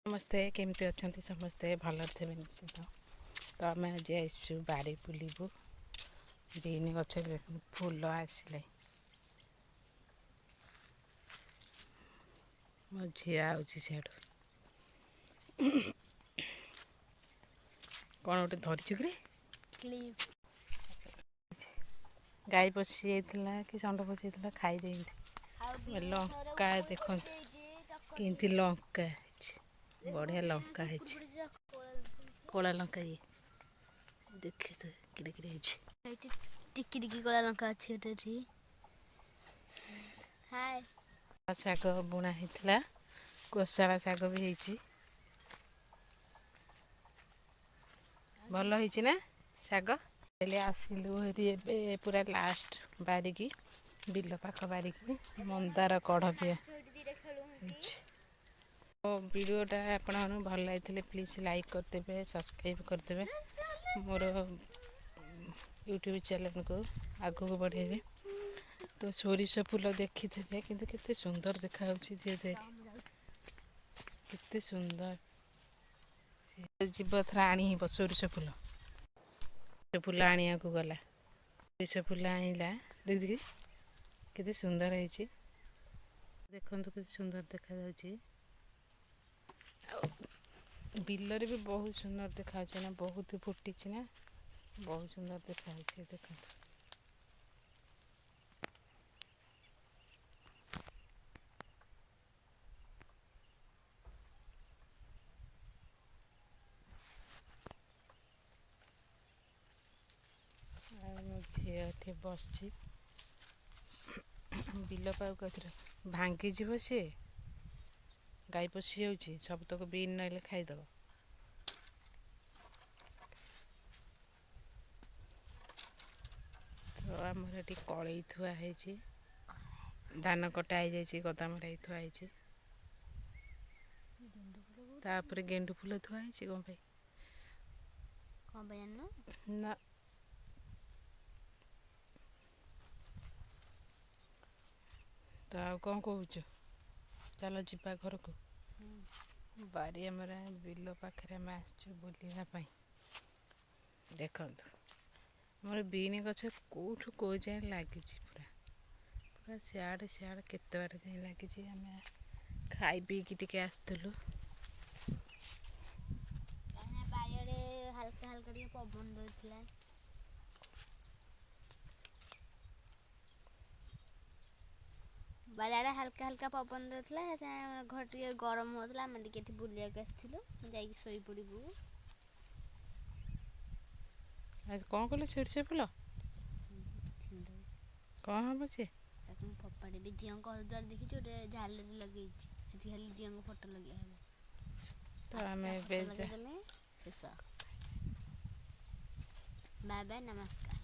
ସମସ୍ତେ କେମିତି ଅଛନ୍ତି? ସମସ୍ତେ ଭଲରେ ଥିବେ ନିଶ୍ଚିତ। ତ ଆମେ ଆଜି ଆସିଛୁ ବାଡ଼ି ବୁଲିବୁ। ବିନ୍ ଗଛରେ ଦେଖନ୍ତୁ ଫୁଲ ଆସିଲେ। ମୋ ଝିଅ ଆଉଛି ସିଆଡ଼ୁ। କ'ଣ ଗୋଟେ ଧରିଛୁ କିରେ? ଗାଈ ପଶି ଯାଇଥିଲା କି ଷଣ୍ଢ ପଶି ଯାଇଥିଲା, ଖାଇ ଦେଇଛି। ଲଙ୍କା ଦେଖନ୍ତୁ କେମିତି ଲଙ୍କା ହେଇଛି, ବଢ଼ିଆ ଲଙ୍କା ହେଇଛି। କଳା ଲଙ୍କା ଇଏ ଦେଖି କିରେ କିରେ ହେଇଛି। ଟିକି ଟିକି କଳା ଲଙ୍କା ଅଛି ଏଠି। ଶାଗ ବୁଣା ହେଇଥିଲା, କୋଶଳା ଶାଗ ବି ହେଇଛି। ଭଲ ହେଇଛି ନା ଶାଗ? ହେଲେ ଆସିଲୁ ହେରି ଏବେ ପୁରା ଲାଷ୍ଟ ବାରିକି, ବିଲ ପାଖ ବାରିକି। ମନ୍ଦାର କଢ଼ ବି ହେଇଛି। ଭିଡ଼ିଓଟା ଆପଣମାନଙ୍କୁ ଭଲ ଲାଗିଥିଲେ ପ୍ଲିଜ୍ ଲାଇକ୍ କରିଦେବେ, ସବସ୍କ୍ରାଇବ୍ କରିଦେବେ। ମୋର ୟୁଟ୍ୟୁବ୍ ଚ୍ୟାନେଲ୍କୁ ଆଗକୁ ବଢ଼େଇବେ। ତ ସୋରିଷ ଫୁଲ ଦେଖିଥିବେ, କିନ୍ତୁ କେତେ ସୁନ୍ଦର ଦେଖାଯାଉଛି। କେତେ ସୁନ୍ଦର ଯିବ ଏଥର ଆଣିବ ସୋରିଷ ଫୁଲ। ଫୁଲ ଆଣିବାକୁ ଗଲା, ସୋରିଷ ଫୁଲ ଆଣିଲା। ଦେଖିକି କେତେ ସୁନ୍ଦର ହେଇଛି, ଦେଖନ୍ତୁ କେତେ ସୁନ୍ଦର ଦେଖାଯାଉଛି। ଆଉ ବିଲରେ ବି ବହୁତ ସୁନ୍ଦର ଦେଖାଯାଉଛି ନା, ବହୁତ ଫୁଟିଛି ନା, ବହୁତ ସୁନ୍ଦର ଦେଖାଯାଉଛି। ଦେଖନ୍ତୁ ଆଉ ମୋ ଝିଅ ଏଠି ବସିଛି। ବିଲ ପାଖକୁ ଗଛରେ ଭାଙ୍ଗିଯିବ, ସିଏ ଗାଈ ପଶି ଯାଉଛି। ସବୁତକ ବିନ୍ ନହେଲେ ଖାଇଦେବ। ତ ଆମର ଏଠି କଳେଇ ଥୁଆ ହେଇଛି, ଧାନ କଟା ହେଇଯାଇଛି, ଗଦାମରା ହେଇ ଥୁଆ ହେଇଛି। ତାପରେ ଗେଣ୍ଡୁ ଫୁଲ ଥୁଆ ହେଇଛି। କ'ଣ ପାଇଁ ଜାଣିନ? ନା, ତ ଆଉ କ'ଣ କହୁଛୁ? ଚାଲ ଯିବା ଘରକୁ। ବାରି ଆମର ବିଲ ପାଖରେ ଆମେ ଆସିଛୁ ବୁଲିବା ପାଇଁ। ଦେଖନ୍ତୁ ଆମର ବିନ୍ ଗଛ କେଉଁଠୁ କେଉଁ ଯାଏଁ ଲାଗିଛି, ପୁରା ସିଆଡ଼େ ସିଆଡ଼େ କେତେ ବାଟ ଯାଏଁ ଲାଗିଛି। ଆମେ ଖାଇ ପିଇକି ଟିକେ ଆସିଥିଲୁ। ବାରିଆଡ଼େ ହାଲକା ହାଲକା ଟିକେ ପବନ ଦଉଥିଲା। ବାରିଆଡ଼େ ହାଲକା ହାଲକା ପବନ ଦଉଥିଲା, ସେଥିପାଇଁ ଘର ଟିକେ ଗରମ ହେଉଥିଲା। ଆମେ ଟିକେ ଏଠି ବୁଲିବାକୁ ଆସିଥିଲୁ, ଯାଇକି ଶୋଇପଡ଼ିବୁ। ଆଜି କ'ଣ କଲେ? ସୋରିଷ ଫୁଲ କ'ଣ ହବ ସିଏ? ତାକୁ ମୁଁ ଫୋପାଡ଼ିବି। ଦିଅଙ୍କ ଘର ଦ୍ୱାର ଦେଖିଛୁ, ଗୋଟେ ଝାଲେରି ଲଗେଇଛି। ସେଠି ଖାଲି ଦିଅଙ୍କ ଫଟୋ ଲଗେଇବା ହେବ। ତ ଆମେ ଆଠଟା ଏବେ ଫଟୋ ଲଗେଇଦେଲେ ଶେଷ। ବାଏ ବାଏ, ନମସ୍କାର।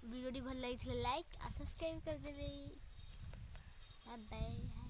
ଭିଡ଼ିଓଟି ଭଲ ଲାଗିଥିଲେ ଲାଇକ୍ ଆଉ ସବସ୍କ୍ରାଇବ୍ କରିଦେବେ। Bye bye.